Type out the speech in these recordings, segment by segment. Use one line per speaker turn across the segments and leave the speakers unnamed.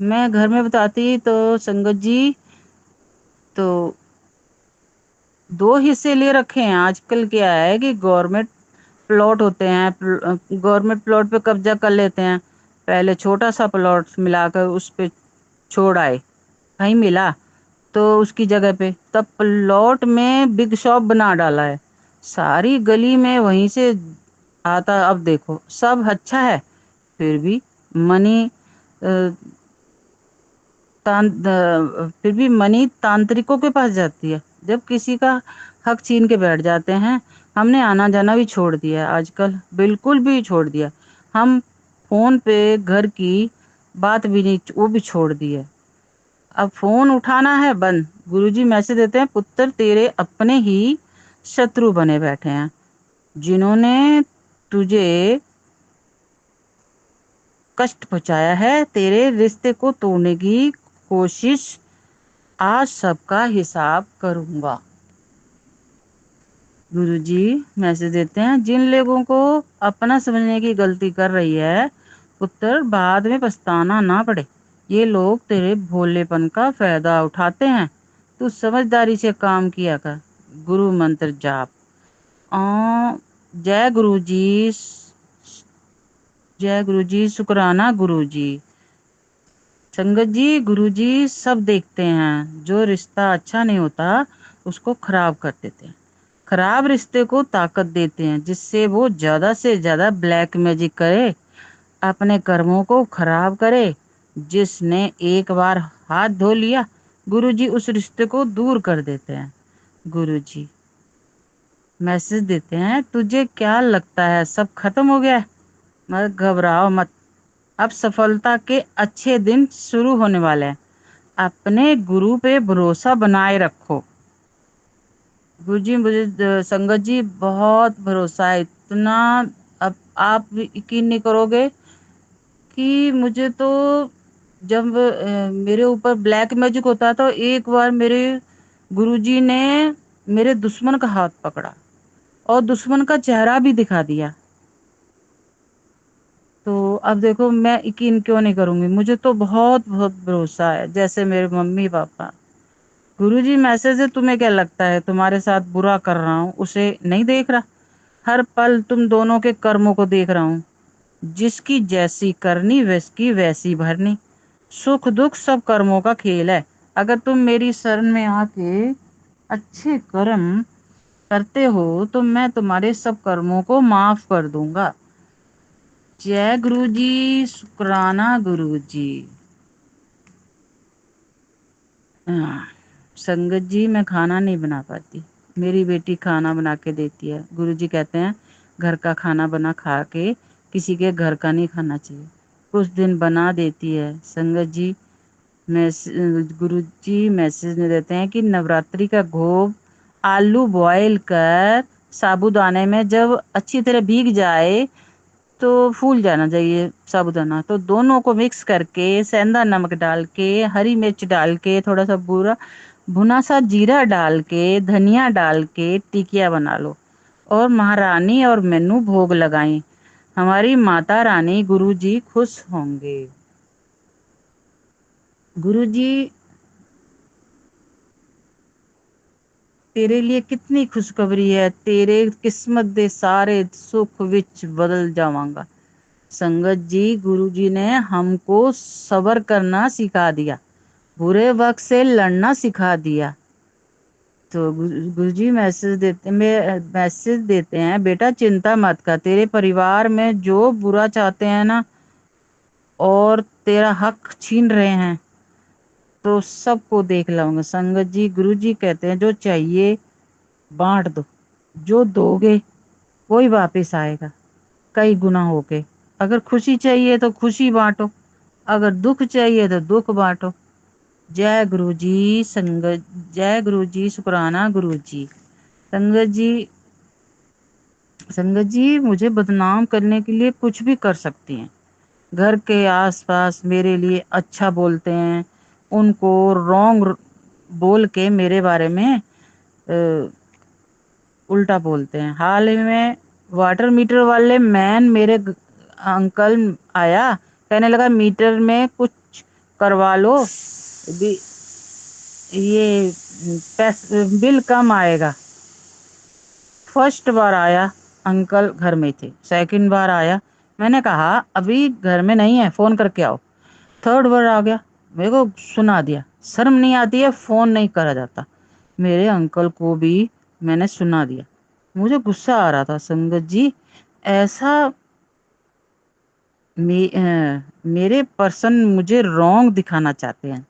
میں گھر میں بتاتی تو سنگت جی تو 2 حصے لے رکھے ہیں آج کل کیا ہے کہ گورنمنٹ پلاٹ ہوتے ہیں گورنمنٹ پلاٹ پہ قبضہ کر لیتے ہیں پہلے چھوٹا سا پلاٹ ملا کر اس پہ چھوڑ آئے کہیں ملا تو اس کی جگہ پہ تب پلاٹ میں بگ شاپ بنا ڈالا ہے ساری گلی میں وہیں سے آتا اب دیکھو سب اچھا ہے پھر بھی منی پھر بھی منی تانترکوں کے پاس جاتی ہے جب کسی کا حق چھین کے بیٹھ جاتے ہیں ہم نے آنا جانا بھی چھوڑ دیا آج کل بالکل بھی چھوڑ دیا ہم فون پہ گھر کی بات بھی نہیں وہ بھی چھوڑ دی ہے اب فون اٹھانا ہے بند گرو جی میسج دیتے ہیں پتر تیرے اپنے ہی شترو بنے بیٹھے ہیں جنہوں نے تجھے کشٹ پہنچایا ہے تیرے رشتے کو توڑنے کی کوشش آج سب کا حساب کروں گا گرو جی میسج دیتے ہیں جن لوگوں کو اپنا سمجھنے کی غلطی کر رہی ہے پتر بعد میں پچھتانا نہ پڑے یہ لوگ تیرے بھولے پن کا فائدہ اٹھاتے ہیں تو سمجھداری سے کام کیا کر گرو منتر جاپ جے گرو جی جے گرو جی شکرانہ گرو جی سنگت جی گرو جی سب دیکھتے ہیں جو رشتہ اچھا نہیں ہوتا اس کو خراب کر دیتے ہیں خراب رشتے کو طاقت دیتے ہیں جس سے وہ زیادہ سے زیادہ بلیک میجک کرے اپنے کرموں کو خراب کرے جس نے ایک بار ہاتھ دھو لیا گرو جی اس رشتے کو دور کر دیتے ہیں گرو جی میسج دیتے ہیں تجھے کیا لگتا ہے سب ختم ہو گیا مگر گھبراؤ مت اب سفلتا کے اچھے دن شروع ہونے والے ہیں اپنے گرو پہ بھروسہ بنائے رکھو گرو جی مجھے سنگت جی بہت بھروسہ ہے اتنا اب آپ یقین نہیں کرو گے کہ مجھے تو جب میرے اوپر بلیک میجک ہوتا تو ایک بار میرے گرو جی نے میرے دشمن کا ہاتھ پکڑا اور دشمن کا چہرہ بھی دکھا دیا تو اب دیکھو میں یقین کیوں نہیں کروں گی مجھے تو بہت بہت بھروسہ ہے جیسے میرے ممی پاپا گرو جی میسج ہے تمہیں کیا لگتا ہے تمہارے ساتھ برا کر رہا ہوں اسے نہیں دیکھ رہا ہر پل تم دونوں کے کرموں کو دیکھ رہا ہوں جس کی جیسی کرنی ویس کی ویسی بھرنی سکھ دکھ سب کرموں کا کھیل ہے اگر تم میری شرن میں آ کے اچھے کرم کرتے ہو تو میں تمہارے سب کرموں کو معاف کر دوں گا جے گرو جی شکرانہ گرو جی ہاں سنگت جی میں کھانا نہیں بنا پاتی میری بیٹی کھانا بنا کے دیتی ہے گرو جی کہتے ہیں گھر کا کھانا بنا کھا کے کسی کے گھر کا نہیں کھانا چاہیے کچھ دن بنا دیتی ہے سنگت جی گرو جی میسج میں دیتے ہیں کہ نوراتری کا بھوگ آلو بوائل کر سابو دانے میں جب اچھی طرح بھیگ جائے تو پھول جانا چاہیے سابو دانہ تو دونوں کو مکس کر کے سیندا نمک ڈال کے ہری مرچ ڈال کے تھوڑا سا بورا بھنا سا جیرا ڈال کے دھنیا ڈال کے ٹکیا بنا لو اور مہارانی اور مینو بھوگ لگائیں ہماری ماتا رانی گرو جی خوش ہوں گے گرو جی تیرے لیے کتنی خوشخبری ہے تیرے قسمت دے سارے سکھ وچ بدل جاواں گا سنگت جی گرو جی نے ہم کو صبر کرنا سکھا دیا برے وقت سے لڑنا سکھا دیا تو گرو جی میسج دیتے ہیں بیٹا چنتا مت کر تیرے پریوار میں جو برا چاہتے ہیں نا اور تیرا حق چھین رہے ہیں تو سب کو دیکھ لاؤں گا سنگت جی گرو جی کہتے ہیں جو چاہیے بانٹ دو جو دو گے وہی واپس آئے گا کئی گنا ہو کے اگر خوشی چاہیے تو خوشی بانٹو اگر دکھ چاہیے تو دکھ بانٹو جے گرو جی سنگت جے گرو جی شکرانہ گرو جی سنگت جی سنگت جی مجھے بدنام کرنے کے لیے کچھ بھی کر سکتی ہیں گھر کے آس پاس میرے لیے اچھا بولتے ہیں ان کو رونگ بول کے میرے بارے میں الٹا بولتے ہیں حال ہی میں واٹر میٹر والے مین میرے انکل آیا کہنے لگا میٹر میں کچھ کروا لو بھی، یہ بل کم آئے گا۔ فرسٹ بار آیا انکل گھر میں تھے، سیکنڈ بار آیا میں نے کہا ابھی گھر میں نہیں ہے، فون کر کے آؤ۔ تھرڈ بار آ گیا، میرے کو سنا دیا۔ شرم نہیں آتی ہے؟ فون نہیں کرا جاتا۔ میرے انکل کو بھی میں نے سنا دیا۔ مجھے غصہ آ رہا تھا سنگت جی، ایسا میرے پرسن مجھے رونگ دکھانا چاہتے ہیں،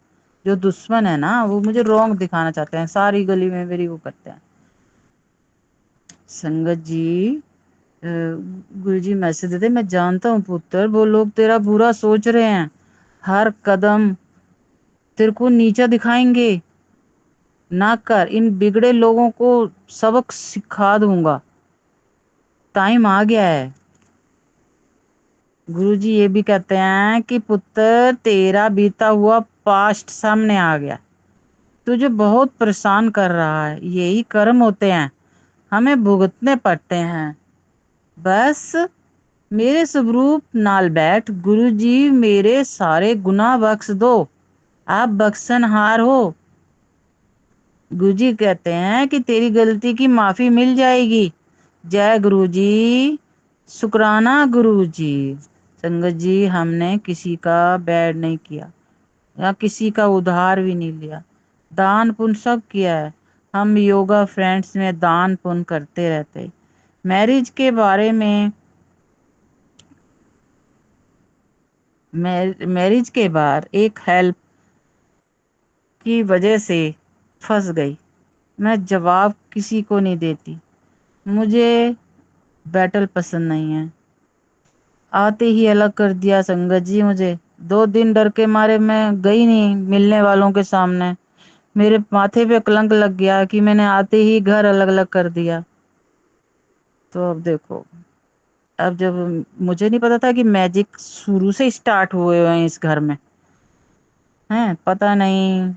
جو دشمن ہے نا وہ مجھے رونگ دکھانا چاہتے ہیں، ساری گلی میں میری وہ کرتے ہیں۔ سنگت جی گرو جی میسج دیتے، میں جانتا ہوں پتر وہ لوگ تیرا برا سوچ رہے ہیں، ہر قدم تیرے کو نیچا دکھائیں گے، نہ کر، ان بگڑے لوگوں کو سبق سکھا دوں گا، ٹائم آ گیا ہے۔ گرو جی یہ بھی کہتے ہیں کہ پتر تیرا بیتا ہوا پاسٹ سامنے آ گیا، تجھے بہت پریشان کر رہا ہے، یہی کرم ہوتے ہیں، ہمیں بھگتنے پڑتے ہیں۔ بس میرے سوروپ نال بیٹھ، گرو جی میرے سارے گناہ بخش دو، آپ بخشن ہار ہو۔ گرو جی کہتے ہیں کہ تیری غلطی کی معافی مل جائے گی۔ جے گرو جی، شکرانہ گرو جی۔ سنگت جی ہم نے کسی کا بیڈ نہیں کیا یا کسی کا ادھار بھی نہیں لیا، دان پن سب کیا ہے۔ ہم یوگا فرینڈز میں دان پن کرتے رہتے۔ میرج کے بارے میں، میرج کے بعد ایک ہیلپ کی وجہ سے پھنس گئی، میں جواب کسی کو نہیں دیتی، مجھے بیٹل پسند نہیں ہے۔ آتے ہی الگ کر دیا سنگت جی مجھے، 2 دن ڈر کے مارے میں گئی نہیں ملنے والوں کے سامنے، میرے ماتھے پہ کلنک لگ گیا کہ میں نے آتے ہی گھر الگ الگ کر دیا۔ تو اب دیکھو، اب جب مجھے نہیں پتا تھا کہ میجک شروع سے اسٹارٹ ہوئے ہیں اس گھر میں، ہیں پتہ نہیں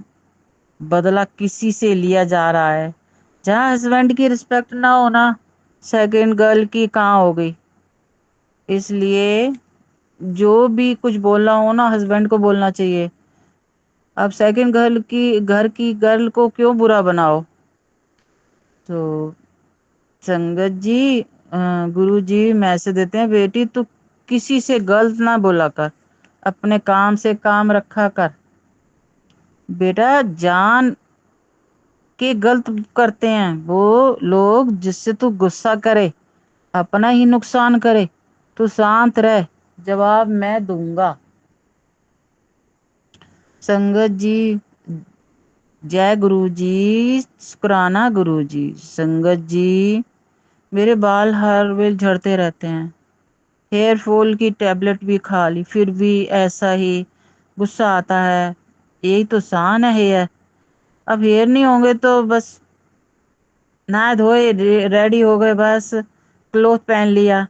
بدلہ کسی سے لیا جا رہا ہے۔ جہاں ہسبینڈ کی رسپیکٹ نہ ہونا، سیکنڈ گرل کی کہاں ہو گئی؟ اس لیے جو بھی کچھ بولنا ہو نا ہسبینڈ کو بولنا چاہیے۔ اب سیکنڈ گھر کی گرل کو کیوں برا بناؤ؟ تو سنگت جی گرو جی میسج دیتے ہیں، بیٹی تو کسی سے غلط نہ بولا کر، اپنے کام سے کام رکھا کر۔ بیٹا جان کے غلط کرتے ہیں وہ لوگ جس سے تو غصہ کرے، اپنا ہی نقصان کرے، تو شانت رہ، جواب میں دوں گا۔ سنگت جی جے گرو جی، شکرانہ گرو جی۔ سنگت جی میرے بال ہر ویل جھڑتے رہتے ہیں، ہیئر فال کی ٹیبلٹ بھی کھا لی پھر بھی ایسا ہی غصہ آتا ہے، یہی تو سان ہے ہیئر، اب ہیئر نہیں ہوں گے تو بس نہائے دھوئے ریڈی ہو گئے، بس کلوتھ پہن لیا۔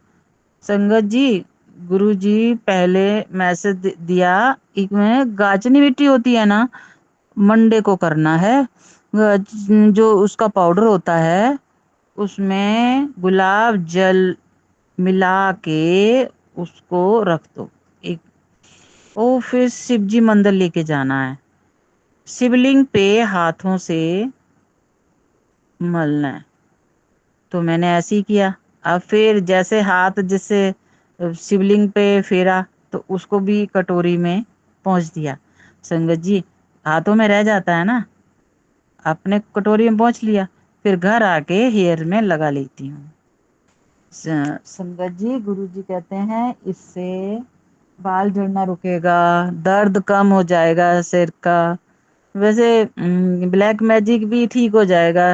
سنگت جی گرو جی پہلے میسج دیا، ایک میں گاچنی مٹی ہوتی ہے نا، منڈے کو کرنا ہے، جو اس کا پاؤڈر ہوتا ہے اس میں گلاب جل ملا کے اس کو رکھ دو ایک، پھر شیو جی مندر لے کے جانا ہے، شیولنگ پہ ہاتھوں سے ملنا ہے۔ تو میں نے ایسے ہی کیا، اب پھر جیسے ہاتھ جس سے شیولنگ پہ پھیرا تو اس کو بھی کٹوری میں پہنچ دیا۔ سنگت جی ہاتھوں میں رہ جاتا ہے نا، اپنے کٹوری میں پہنچ لیا، پھر گھر آ کے ہیئر میں لگا لیتی ہوں۔ سنگت جی گرو جی کہتے ہیں اس سے بال جھڑنا رکے گا، درد کم ہو جائے گا سر کا، ویسے بلیک میجک بھی ٹھیک ہو جائے گا۔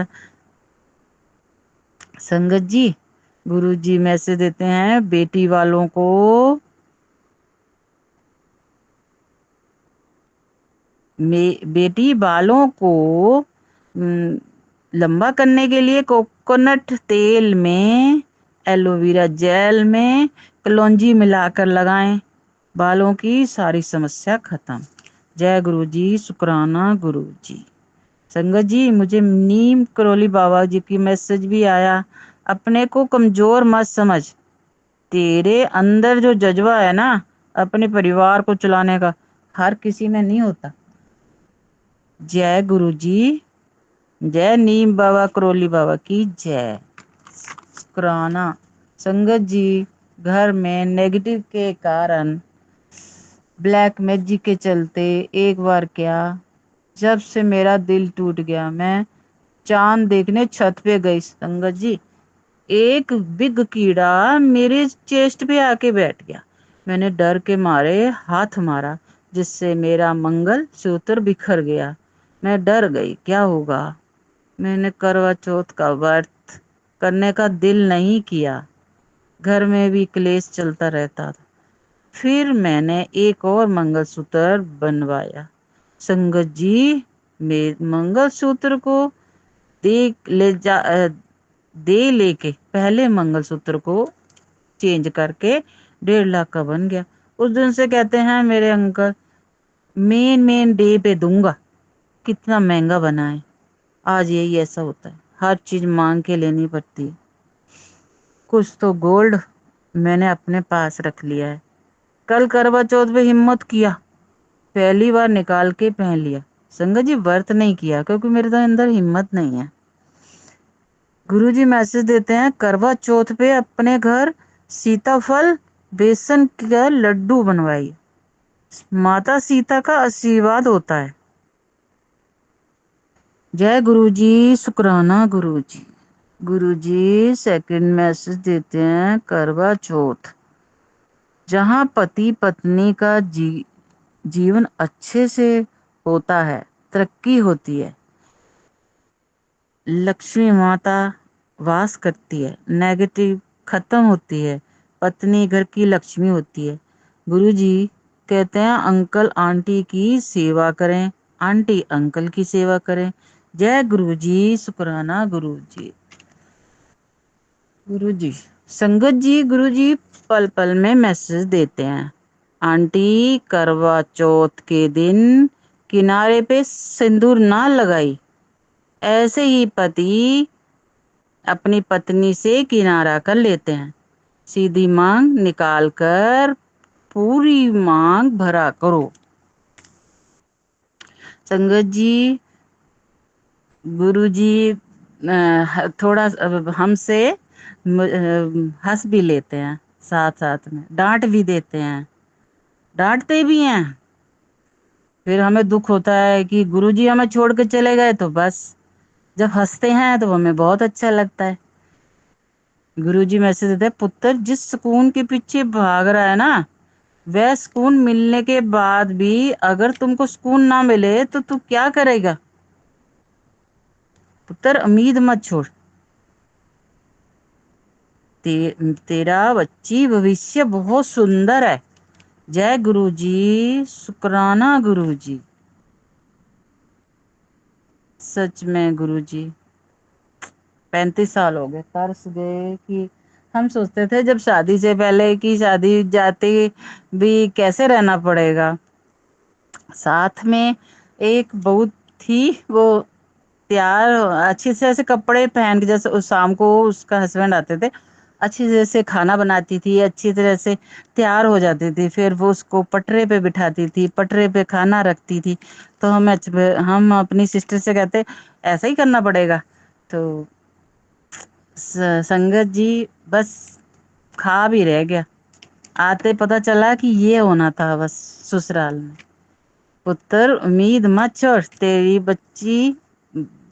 سنگت جی گرو جی میسج دیتے ہیں، بیٹی والوں کو بیٹی بالوں کو لمبا کرنے کے لیے کوکونٹ تیل میں، ایلو ویرا جیل میں کلونجی ملا کر لگائیں، بالوں کی ساری سمسیا ختم۔ جے گرو جی، شکرانہ گرو جی۔ سنگت جی مجھے نیم کرولی بابا جی کی میسج بھی آیا، اپنے کو کمزور مت سمجھ، تیرے اندر جو جذبہ ہے نا اپنے پریوار کو چلانے کا، ہر کسی میں نہیں ہوتا۔ جے گرو جی، جے نیم بابا کرولی بابا کی جے۔ شکرانہ۔ سنگت جی، گھر میں نیگیٹو کے کارن بلیک میجک کے چلتے ایک بار کیا، جب سے میرا دل ٹوٹ گیا میں چاند دیکھنے چھت پہ گئی سنگت جی، ایک بگ کیڑا میرے چیسٹ پہ آ کے بیٹھ گیا۔ میں نے ڈر کے مارے ہاتھ مارا جس سے میرا منگل سوتر بکھر گیا۔ میں ڈر گئی کیا ہوگا۔ میں نے کروا چوتھ کا ورت کرنے کا دل نہیں کیا، گھر میں بھی کلیش چلتا رہتا تھا۔ پھر میں نے ایک اور منگل سوتر بنوایا۔ سنگت جی، منگل سوتر کو لے کے پہلے منگل سوتر کو چینج کر کے 1.5 لاکھ کا بن گیا۔ اس دن سے کہتے ہیں میرے انکل، مین ڈے پہ دوں گا۔ کتنا مہنگا بنا ہے۔ آج یہی ایسا ہوتا ہے، ہر چیز مانگ کے لینی پڑتی ہے۔ کچھ تو گولڈ میں نے اپنے پاس رکھ لیا ہے، کل کروا چوتھ پہ ہمت کیا، پہلی بار نکال کے پہن لیا۔ سنگت جی، ورت نہیں کیا کیونکہ میرے تو اندر ہمت نہیں ہے۔ گرو جی میسج دیتے ہیں، کروا چوتھ پہ اپنے گھر سیتا پھل بیسن کا لڈو بنوائی، ماتا سیتا کا آشیرواد ہوتا ہے۔ جے گرو جی، شکرانہ گرو جی۔ گرو جی سیکنڈ میسج دیتے ہیں، کروا چوتھ جہاں پتی پتنی کا جیون اچھے سے ہوتا ہے، ترقی ہوتی ہے، لکشمی ماتا واس کرتی ہے، نیگیٹو ختم ہوتی ہے، پتنی گھر کی لکشمی ہوتی ہے۔ گرو جی کہتے ہیں انکل آنٹی کی سیوا کریں، آنٹی انکل کی سیوا کریں۔ جے گرو جی، شکرانہ گرو جی۔ گرو جی سنگت جی، گرو جی پل پل میں میسج دیتے ہیں، آنٹی کروا چوتھ کے دن کنارے پہ سندور نہ لگائی، ایسے ہی پتی اپنی پتنی سے کنارہ کر لیتے ہیں، سیدھی مانگ نکال کر پوری مانگ بھرا کرو۔ سنگت جی، گرو جی تھوڑا ہم سے ہنس بھی لیتے ہیں، ساتھ ساتھ میں ڈانٹ بھی دیتے ہیں، ڈانٹتے بھی ہیں۔ پھر ہمیں دکھ ہوتا ہے کہ گرو جی ہمیں چھوڑ کے چلے گئے، تو بس جب ہنستے ہیں تو ہمیں بہت اچھا لگتا ہے۔ گرو جی میسج دیتے ہیں، پتر جس سکون کے پیچھے بھاگ رہا ہے نا، وہ سکون ملنے کے بعد بھی اگر تم کو سکون نہ ملے تو کیا کرے گا؟ پتر امید مت چھوڑ، تیرا بچی بھوشیہ بہت سندر ہے۔ جے گرو جی، شکرانہ گرو جی۔ سچ میں گرو جی 35 سال ہو گئے، ترس گئے کہ ہم سوچتے تھے جب شادی سے پہلے کی شادی جاتی بھی کیسے رہنا پڑے گا، ساتھ میں ایک بہو تھی، وہ تیار اچھے سے ایسے کپڑے پہن کے، جیسے شام کو اس کا ہسبینڈ آتے تھے، اچھی طرح سے کھانا بناتی تھی، اچھی طرح سے تیار ہو جاتی تھی، پھر وہ اس کو پٹرے پہ بٹھاتی تھی، پٹرے پہ کھانا رکھتی تھی، تو ہم اپنی سسٹر سے کہتے ایسا ہی کرنا پڑے گا، تو سنگت جی بس خواب ہی رہ گیا، آتے پتا چلا کہ یہ ہونا تھا بس سسرال میں۔ پتر امید مت چھوڑ،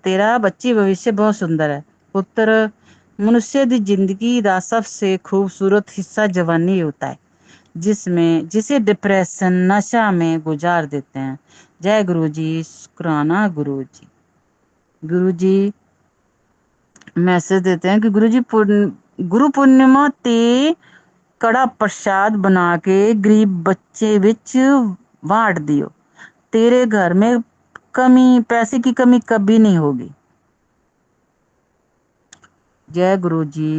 تیرا بچی بھوشیہ بہت سندر ہے۔ پتر منشیہ دی زندگی دا سب سے خوبصورت حصہ جوانی ہوتا ہے، جسے ڈپریشن نشہ میں گزار دیتے ہیں۔ جے گرو جی، شکرانہ گرو جی۔ گرو جی میسج دیتے ہیں کہ گرو پورنیما تے کڑا پرشاد بنا کے غریب بچے وچ بانٹ دیو، تیرے گھر میں پیسے کی کمی کبھی نہیں ہوگی۔ جے گرو جی،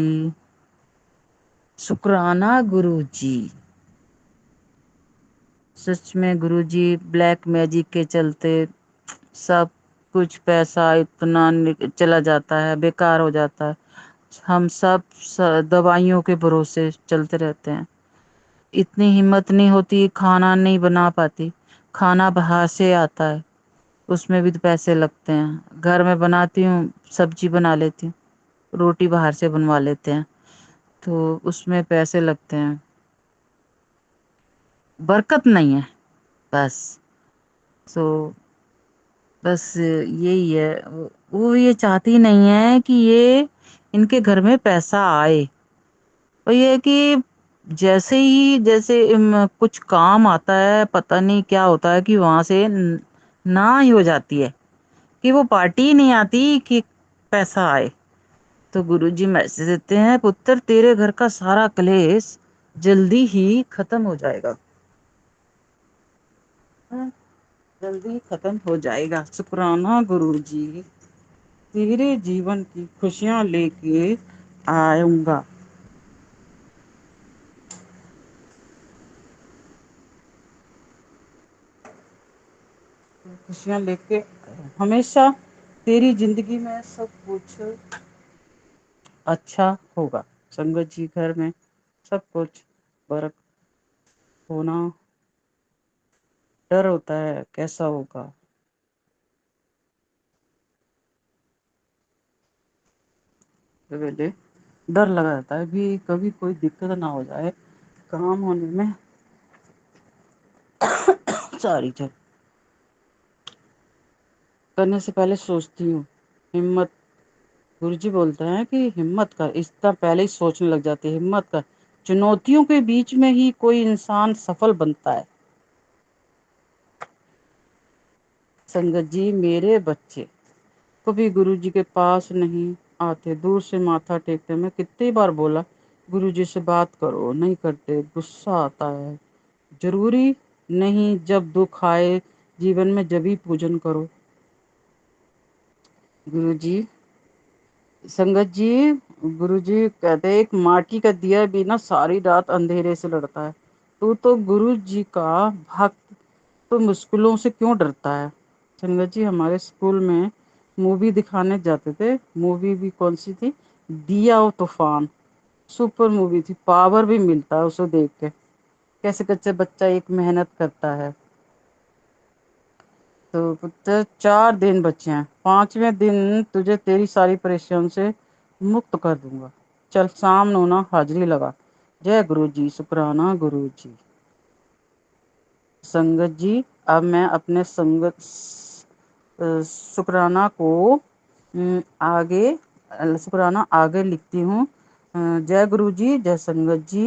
شکرانہ گرو جی۔ سچ میں گرو جی بلیک میجک کے چلتے سب کچھ پیسہ اتنا چلا جاتا ہے، بیکار ہو جاتا ہے، ہم سب دوائیوں کے بھروسے چلتے رہتے ہیں، اتنی ہمت نہیں ہوتی، کھانا نہیں بنا پاتی۔ کھانا باہر سے آتا ہے، اس میں بھی تو پیسے لگتے ہیں۔ گھر میں بناتی ہوں، سبزی بنا لیتی ہوں، روٹی باہر سے بنوا لیتے ہیں، تو اس میں پیسے لگتے ہیں، برکت نہیں ہے بس۔ سو بس یہی ہے، وہ یہ چاہتی نہیں ہے کہ یہ ان کے گھر میں پیسہ آئے، اور یہ ہے کہ جیسے کچھ کام آتا ہے، پتہ نہیں کیا ہوتا ہے کہ وہاں سے نہ ہی ہو جاتی ہے، کہ وہ پارٹی ہی نہیں آتی کہ پیسہ آئے۔ تو گروجی میسج دیتے ہیں، پتر تیرے گھر کا سارا کلیش جلدی ہی ختم ہو جائے گا، جلدی ختم ہو جائے گا، شکرانہ گروجی، تیرے جیون کی خوشیاں لے کے آؤں گا۔ خوشیاں لے کے ہمیشہ تیری زندگی میں سب کچھ اچھا ہوگا۔ سنگت جی گھر میں سب کچھ برک ہونا، ڈر ہوتا ہے کیسا ہوگا، ڈر لگا رہتا ہے بھی کبھی کوئی دقت نہ ہو جائے کام ہونے میں۔ ساری چل کرنے سے پہلے سوچتی ہوں، ہمت، گرو جی بولتے ہیں کہ ہمت کر، اس طرح پہلے ہی سوچنے لگ جاتے، ہمت کر، چنوتیوں کے بیچ میں ہی کوئی انسان سفل بنتا ہے۔ سنگت جی میرے بچے کبھی گرو جی کے پاس نہیں آتے، دور سے ماتھا ٹیکتے، میں کتنی بار بولا گرو جی سے بات کرو، نہیں کرتے، غصہ آتا ہے۔ ضروری نہیں جب دکھ آئے جیون میں جبھی پوجن کرو۔ گرو جی سنگت جی، گرو جی کہتے ایک ماٹی کا دیا بھی نا ساری رات اندھیرے سے لڑتا ہے، تو گرو جی کا بھکت تو مشکلوں سے کیوں ڈرتا ہے؟ سنگت جی ہمارے اسکول میں مووی دکھانے جاتے تھے، مووی بھی کون سی تھی، دیا اور طوفان، سپر مووی تھی، پاور بھی ملتا ہے اسے دیکھ کے، کیسے کچے بچہ ایک محنت کرتا ہے۔ تو پتر 4 دن بچے ہیں، 5ویں دن تجھے تیری ساری پریشان سے مکت کر دوں گا، چل شام نونا حاضری لگا۔ جے گرو جی، شکرانہ گرو جی۔ سنگت جی اب میں اپنے شکرانہ کو آگے شکرانہ آگے لکھتی ہوں۔ جے گرو جی، جے سنگت جی،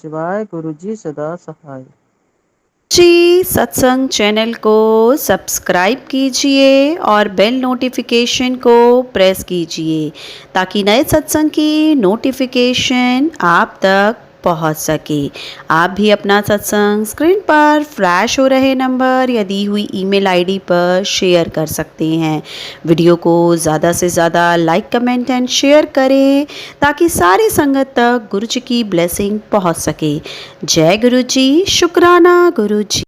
شیوائے، گرو جی سدا سہائے۔
جی ستسنگ چینل کو سبسکرائب کیجئے اور بیل نوٹیفیکیشن کو پریس کیجئے تاکہ نئے ستسنگ کی نوٹیفیکیشن آپ تک پہنچ سکے۔ آپ بھی اپنا ستسنگ اسکرین پر فلیش ہو رہے نمبر یا دی ہوئی ای میل آئی ڈی پر شیئر کر سکتے ہیں۔ ویڈیو کو زیادہ سے زیادہ لائک، کمنٹ اینڈ شیئر کریں تاکہ ساری سنگت تک گرو جی کی بلیسنگ پہنچ سکے۔ جے گرو جی، شکرانہ گرو جی۔